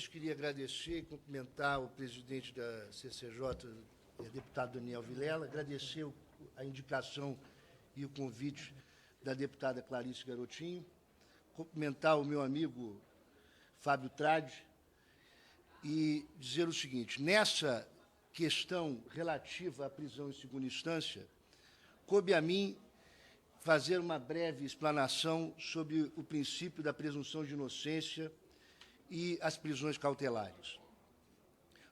vez, queria agradecer e cumprimentar o presidente da CCJ, deputado Daniel Vilela, agradecer a indicação e o convite da deputada Clarice Garotinho, cumprimentar o meu amigo Fábio Tradi e dizer o seguinte: nessa questão relativa à prisão em segunda instância, coube a mim fazer uma breve explanação sobre o princípio da presunção de inocência e as prisões cautelares.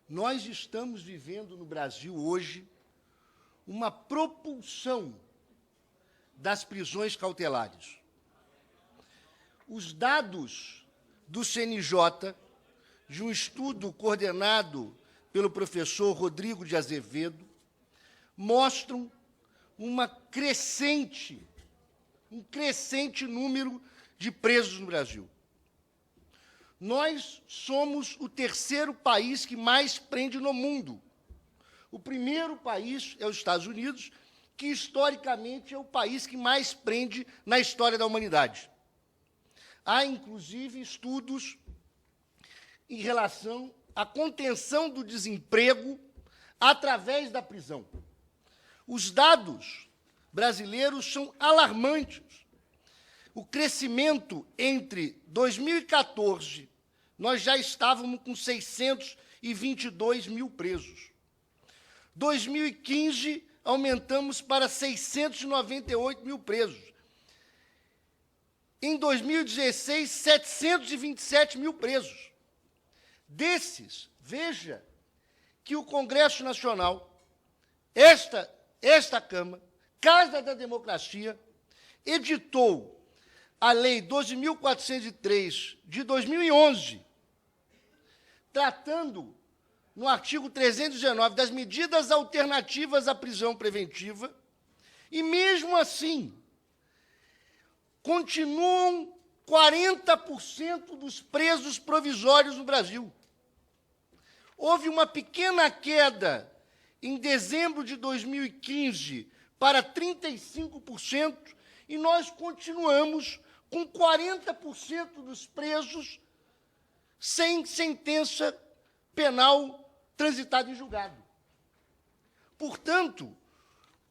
Nós estamos vivendo no Brasil hoje uma propulsão das prisões cautelares. Os dados do CNJ, de um estudo coordenado pelo professor Rodrigo de Azevedo, mostram um crescente número de presos no Brasil. Nós somos o terceiro país que mais prende no mundo. O primeiro país é os Estados Unidos, que historicamente é o país que mais prende na história da humanidade. Há, inclusive, estudos em relação à contenção do desemprego através da prisão. Os dados brasileiros são alarmantes. O crescimento entre 2014, nós já estávamos com 622 mil presos. 2015, aumentamos para 698 mil presos. Em 2016, 727 mil presos. Desses, veja que o Congresso Nacional, esta Câmara, Casa da Democracia, editou a Lei 12.403, de 2011, tratando, no artigo 319, das medidas alternativas à prisão preventiva, e, mesmo assim, continuam 40% dos presos provisórios no Brasil. Houve uma pequena queda em dezembro de 2015 para 35%, e nós continuamos com 40% dos presos sem sentença penal transitada em julgado. Portanto,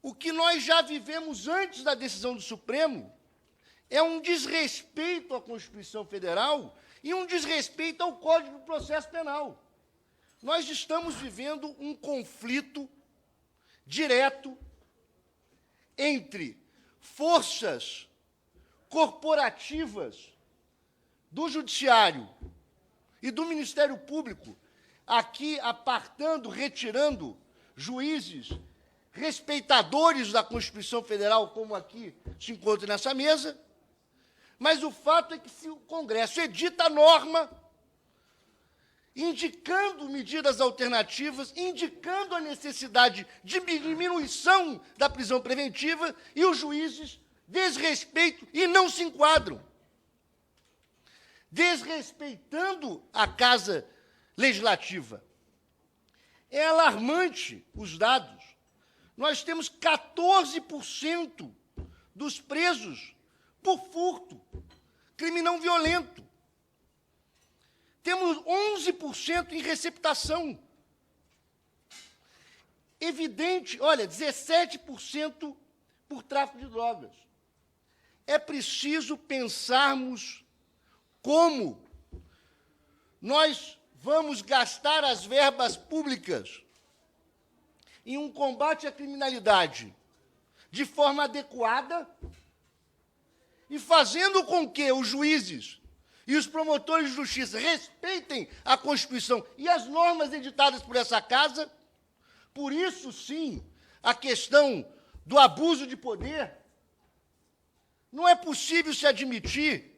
o que nós já vivemos antes da decisão do Supremo é um desrespeito à Constituição Federal e um desrespeito ao Código do Processo Penal. Nós estamos vivendo um conflito direto entre forças corporativas do Judiciário e do Ministério Público, aqui apartando, retirando juízes respeitadores da Constituição Federal, como aqui se encontra nessa mesa, mas o fato é que, se o Congresso edita a norma, indicando medidas alternativas, indicando a necessidade de diminuição da prisão preventiva, e os juízes desrespeitam e não se enquadram, desrespeitando a Casa Legislativa. É alarmante os dados. Nós temos 14% dos presos por furto, crime não violento. Temos 11% em receptação. Evidente, olha, 17% por tráfico de drogas. É preciso pensarmos como nós vamos gastar as verbas públicas em um combate à criminalidade de forma adequada e fazendo com que os juízes e os promotores de justiça respeitem a Constituição e as normas editadas por essa Casa. Por isso, sim, a questão do abuso de poder, não é possível se admitir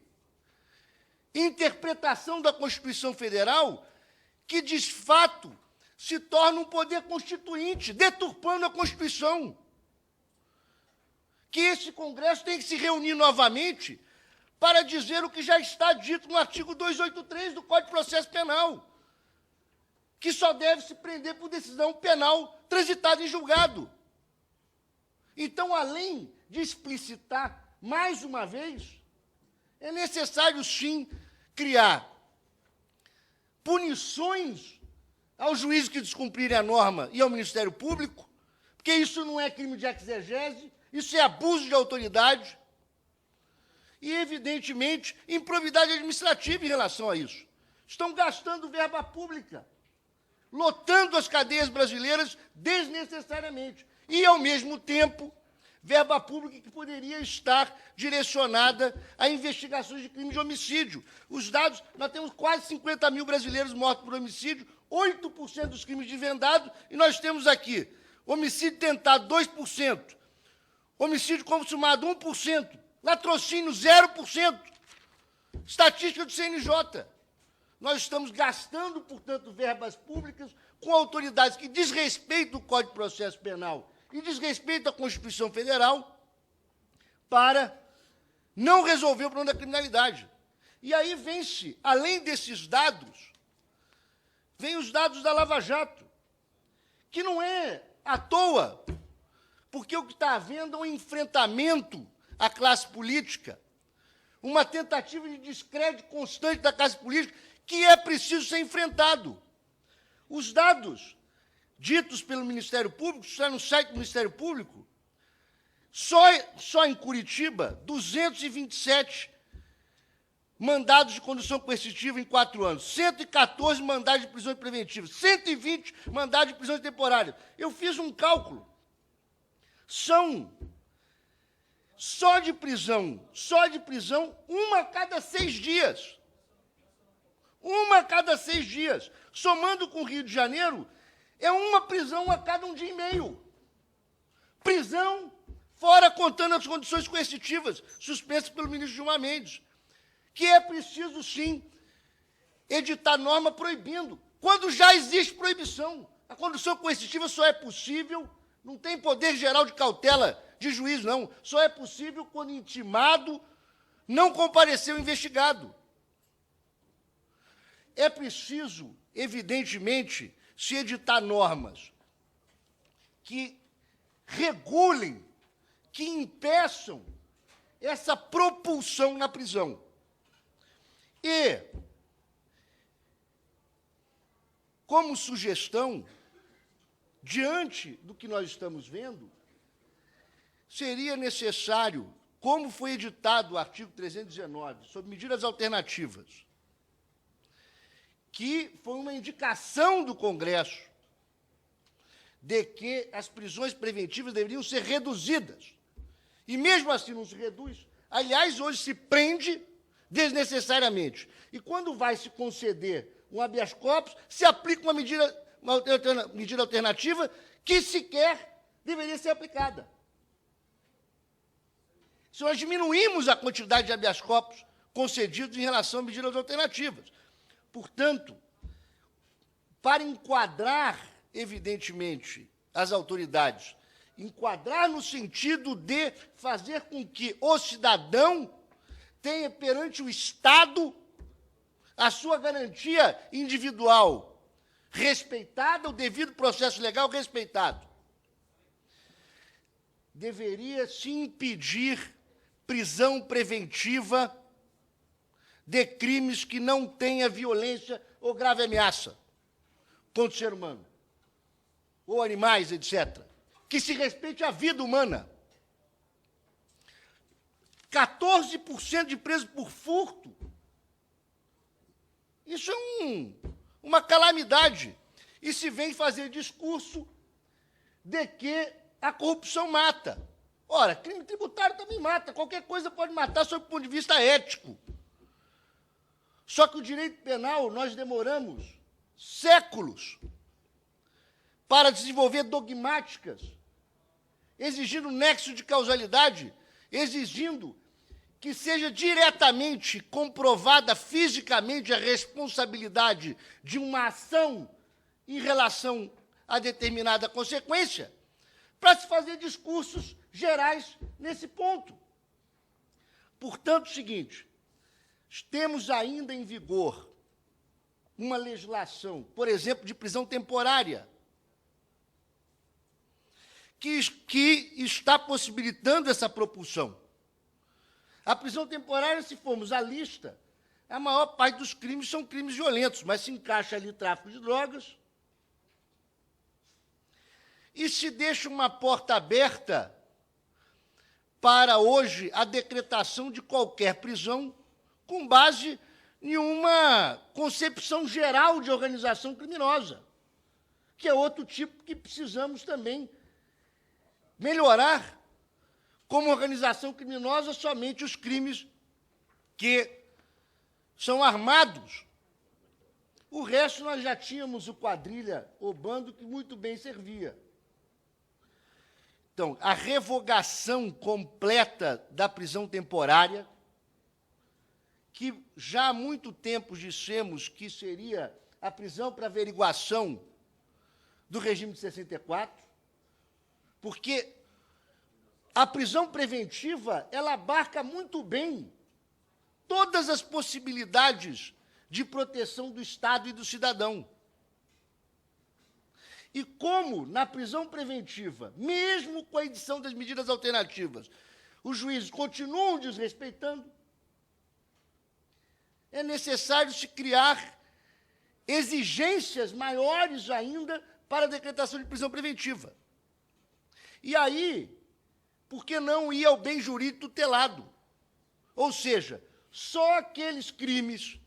interpretação da Constituição Federal que, de fato, se torna um poder constituinte, deturpando a Constituição. Que esse Congresso tem que se reunir novamente para dizer o que já está dito no artigo 283 do Código de Processo Penal, que só deve se prender por decisão penal transitada em julgado. Então, além de explicitar mais uma vez, é necessário, sim, criar punições aos juízes que descumprirem a norma e ao Ministério Público, porque isso não é crime de exegese, isso é abuso de autoridade e, evidentemente, improbidade administrativa em relação a isso. Estão gastando verba pública, lotando as cadeias brasileiras desnecessariamente e, ao mesmo tempo, verba pública que poderia estar direcionada a investigações de crime de homicídio. Os dados, nós temos quase 50 mil brasileiros mortos por homicídio, 8% dos crimes desvendados, e nós temos aqui homicídio tentado, 2%, homicídio consumado, 1%, latrocínio, 0%. Estatística do CNJ. Nós estamos gastando, portanto, verbas públicas com autoridades que desrespeitam o Código de Processo Penal e desrespeitam a Constituição Federal para não resolver o problema da criminalidade. E aí vem-se, além desses dados, vem os dados da Lava Jato, que não é à toa, porque o que está havendo é um enfrentamento à classe política, uma tentativa de descrédito constante da classe política que é preciso ser enfrentado. Os dados ditos pelo Ministério Público, está no site do Ministério Público, só em Curitiba, 227 mandados de condução coercitiva em 4 anos, 114 mandados de prisão preventiva, 120 mandados de prisão temporária. Eu fiz um cálculo. São, só de prisão, uma a cada 6 dias. Uma a cada 6 dias. Somando com o Rio de Janeiro, é uma prisão a cada 1 dia e meio. Prisão, fora contando as condições coercitivas, suspensas pelo ministro Gilmar Mendes, que é preciso, sim, editar norma proibindo, quando já existe proibição. A condução coercitiva só é possível, não tem poder geral de cautela de juiz, não, só é possível quando intimado não compareceu investigado. É preciso, evidentemente, se editar normas que regulem, que impeçam essa propulsão na prisão. E, como sugestão, diante do que nós estamos vendo, seria necessário, como foi editado o artigo 319, sobre medidas alternativas, que foi uma indicação do Congresso de que as prisões preventivas deveriam ser reduzidas. E, mesmo assim, não se reduz. Aliás, hoje se prende desnecessariamente. E, quando vai se conceder um habeas corpus, se aplica uma medida alternativa que sequer deveria ser aplicada. Se nós diminuímos a quantidade de habeas corpus concedidos em relação a medidas alternativas. Portanto, para enquadrar, evidentemente, as autoridades, enquadrar no sentido de fazer com que o cidadão tenha perante o Estado a sua garantia individual respeitada, o devido processo legal respeitado. Deveria se impedir prisão preventiva de crimes que não tenha violência ou grave ameaça contra o ser humano, ou animais, etc. Que se respeite a vida humana. 14% de presos por furto. Isso é uma calamidade. E se vem fazer discurso de que a corrupção mata. Ora, crime tributário também mata. Qualquer coisa pode matar sob o ponto de vista ético. Só que o direito penal, nós demoramos séculos para desenvolver dogmáticas, exigindo nexo de causalidade, exigindo que seja diretamente comprovada fisicamente a responsabilidade de uma ação em relação a determinada consequência, para se fazer discursos gerais nesse ponto. Portanto, o seguinte, temos ainda em vigor uma legislação, por exemplo, de prisão temporária, que está possibilitando essa propulsão. A prisão temporária, se formos à lista, A maior parte dos crimes são crimes violentos, mas se encaixa ali tráfico de drogas. E se deixa uma porta aberta para, hoje, a decretação de qualquer prisão com base em uma concepção geral de organização criminosa, que é outro tipo que precisamos também melhorar. Como organização criminosa, somente os crimes que são armados. O resto, nós já tínhamos o quadrilha, o bando, que muito bem servia. Então, a revogação completa da prisão temporária, que já há muito tempo dissemos que seria a prisão para averiguação do regime de 64, porque a prisão preventiva, ela abarca muito bem todas as possibilidades de proteção do Estado e do cidadão. E como, na prisão preventiva, mesmo com a edição das medidas alternativas, os juízes continuam desrespeitando, é necessário se criar exigências maiores ainda para a decretação de prisão preventiva. E aí, por que não ir ao bem jurídico tutelado? Ou seja, só aqueles crimes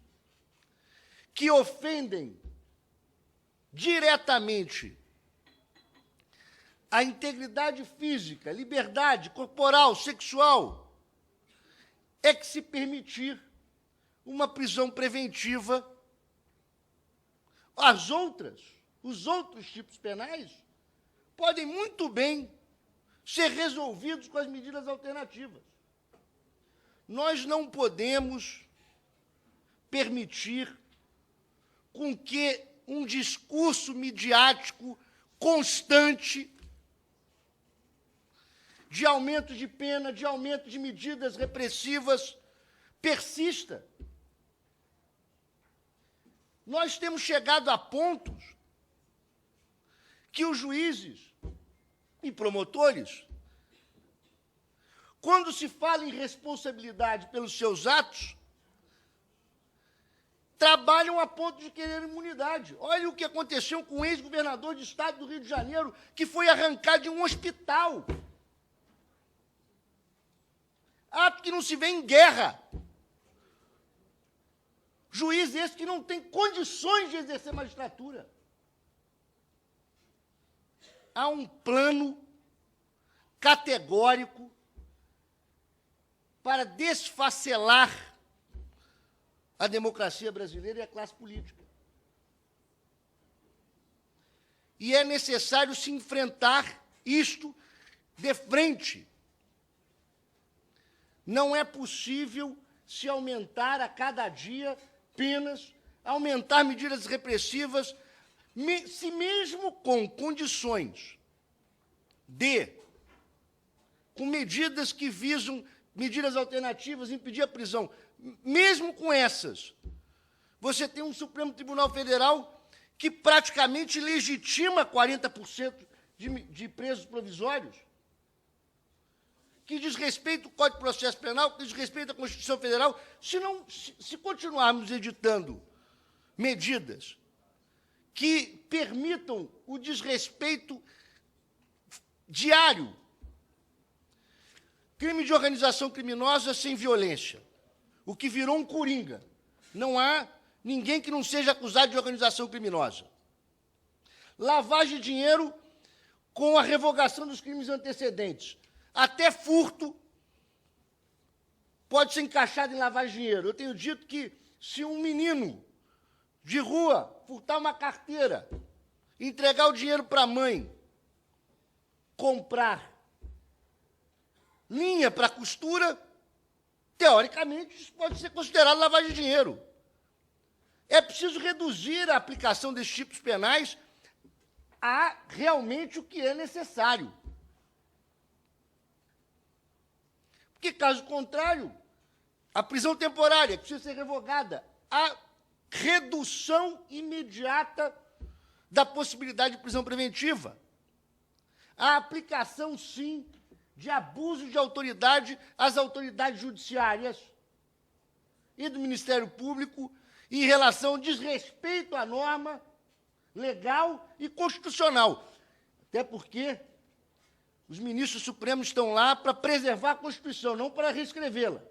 que ofendem diretamente a integridade física, liberdade corporal, sexual, é que se permitir uma prisão preventiva. Os outros tipos penais podem muito bem ser resolvidos com as medidas alternativas. Nós não podemos permitir com que um discurso midiático constante de aumento de pena, de aumento de medidas repressivas, persista. Nós temos chegado a pontos que os juízes e promotores, quando se fala em responsabilidade pelos seus atos, trabalham a ponto de querer imunidade. Olha o que aconteceu com o ex-governador de Estado do Rio de Janeiro, que foi arrancado de um hospital. Ato que não se vê em guerra. Juiz esse que não tem condições de exercer magistratura. Há um plano categórico para desfacelar a democracia brasileira e a classe política. E é necessário se enfrentar isto de frente. Não é possível se aumentar a cada dia penas, aumentar medidas repressivas, se mesmo com condições com medidas que visam, medidas alternativas, impedir a prisão, mesmo com essas, você tem um Supremo Tribunal Federal que praticamente legitima 40% de presos provisórios, que diz respeito ao Código de Processo Penal, que diz respeito à Constituição Federal. Se continuarmos editando medidas que permitam o desrespeito diário, crime de organização criminosa sem violência, o que virou um coringa. Não há ninguém que não seja acusado de organização criminosa. Lavagem de dinheiro com a revogação dos crimes antecedentes. Até furto pode ser encaixado em lavagem de dinheiro. Eu tenho dito que, se um menino de rua furtar uma carteira, entregar o dinheiro para a mãe, comprar linha para costura, teoricamente, isso pode ser considerado lavagem de dinheiro. É preciso reduzir a aplicação desses tipos penais a realmente o que é necessário. Porque, caso contrário, a prisão temporária precisa ser revogada. A redução imediata da possibilidade de prisão preventiva. A aplicação, sim, de abuso de autoridade às autoridades judiciárias. e do Ministério Público em relação ao desrespeito à norma legal e constitucional. Até porque os ministros supremos estão lá para preservar a Constituição, não para reescrevê-la.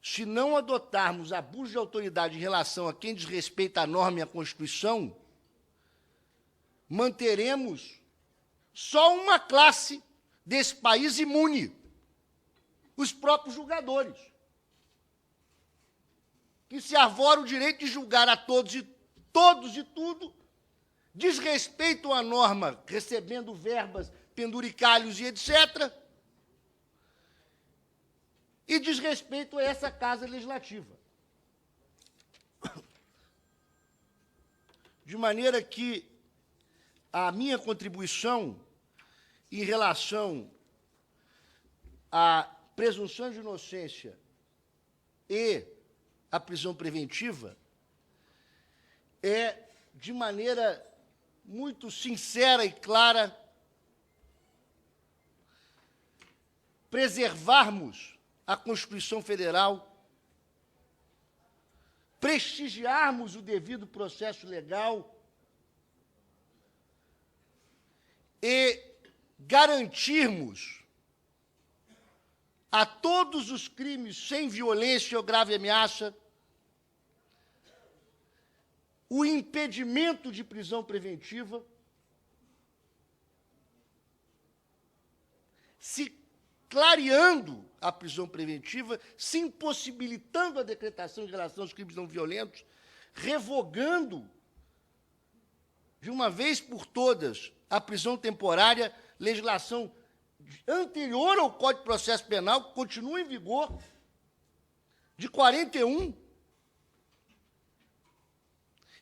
Se não adotarmos abuso de autoridade em relação a quem desrespeita a norma e a Constituição, manteremos só uma classe desse país imune, os próprios julgadores, que se arvoram o direito de julgar a todos e tudo, desrespeitam a norma, recebendo verbas, penduricalhos e etc., e desrespeito a essa Casa Legislativa. De maneira que a minha contribuição em relação à presunção de inocência e à prisão preventiva é, de maneira muito sincera e clara, preservarmos a Constituição Federal, prestigiarmos o devido processo legal e garantirmos a todos os crimes sem violência ou grave ameaça o impedimento de prisão preventiva, se clareando a prisão preventiva, se impossibilitando a decretação em relação aos crimes não violentos, revogando, de uma vez por todas, a prisão temporária, legislação anterior ao Código de Processo Penal, que continua em vigor, de 41,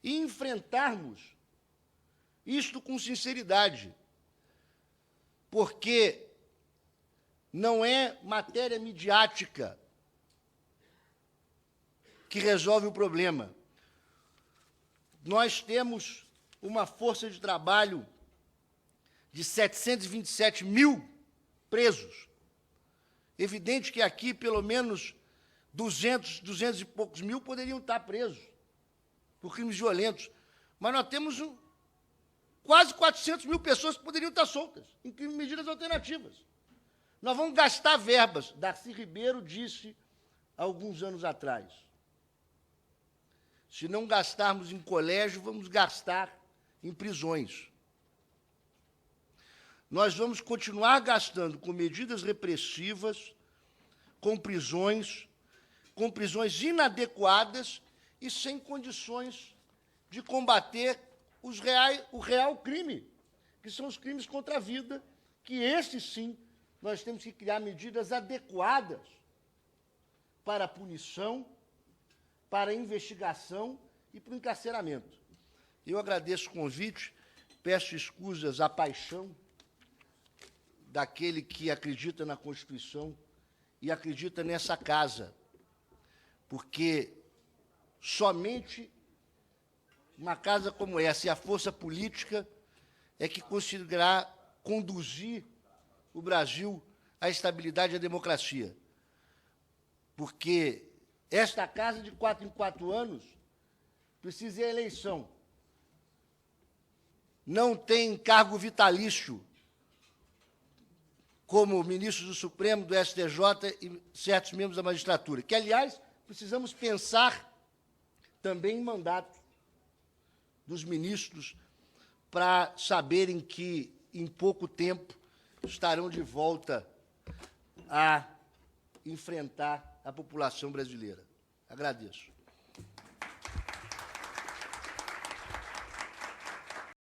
e enfrentarmos isto com sinceridade, porque não é matéria midiática que resolve o problema. Nós temos uma força de trabalho de 727 mil presos. Evidente que aqui, pelo menos 200 e poucos mil poderiam estar presos por crimes violentos. Mas nós temos quase 400 mil pessoas que poderiam estar soltas, em medidas alternativas. Nós vamos gastar verbas. Darcy Ribeiro disse, há alguns anos atrás, se não gastarmos em colégio, vamos gastar em prisões. Nós vamos continuar gastando com medidas repressivas, com prisões inadequadas e sem condições de combater o real crime, que são os crimes contra a vida, que esses, sim, nós temos que criar medidas adequadas para a punição, para a investigação e para o encarceramento. Eu agradeço o convite, peço escusas à paixão daquele que acredita na Constituição e acredita nessa casa, porque somente uma casa como essa e a força política é que conseguirá conduzir o Brasil à estabilidade e à democracia. Porque esta casa, de 4 em 4 anos, precisa ir à eleição. Não tem cargo vitalício, como ministros do Supremo, do STJ e certos membros da magistratura, que, aliás, precisamos pensar também em mandato dos ministros para saberem que, em pouco tempo, estarão de volta a enfrentar a população brasileira. Agradeço.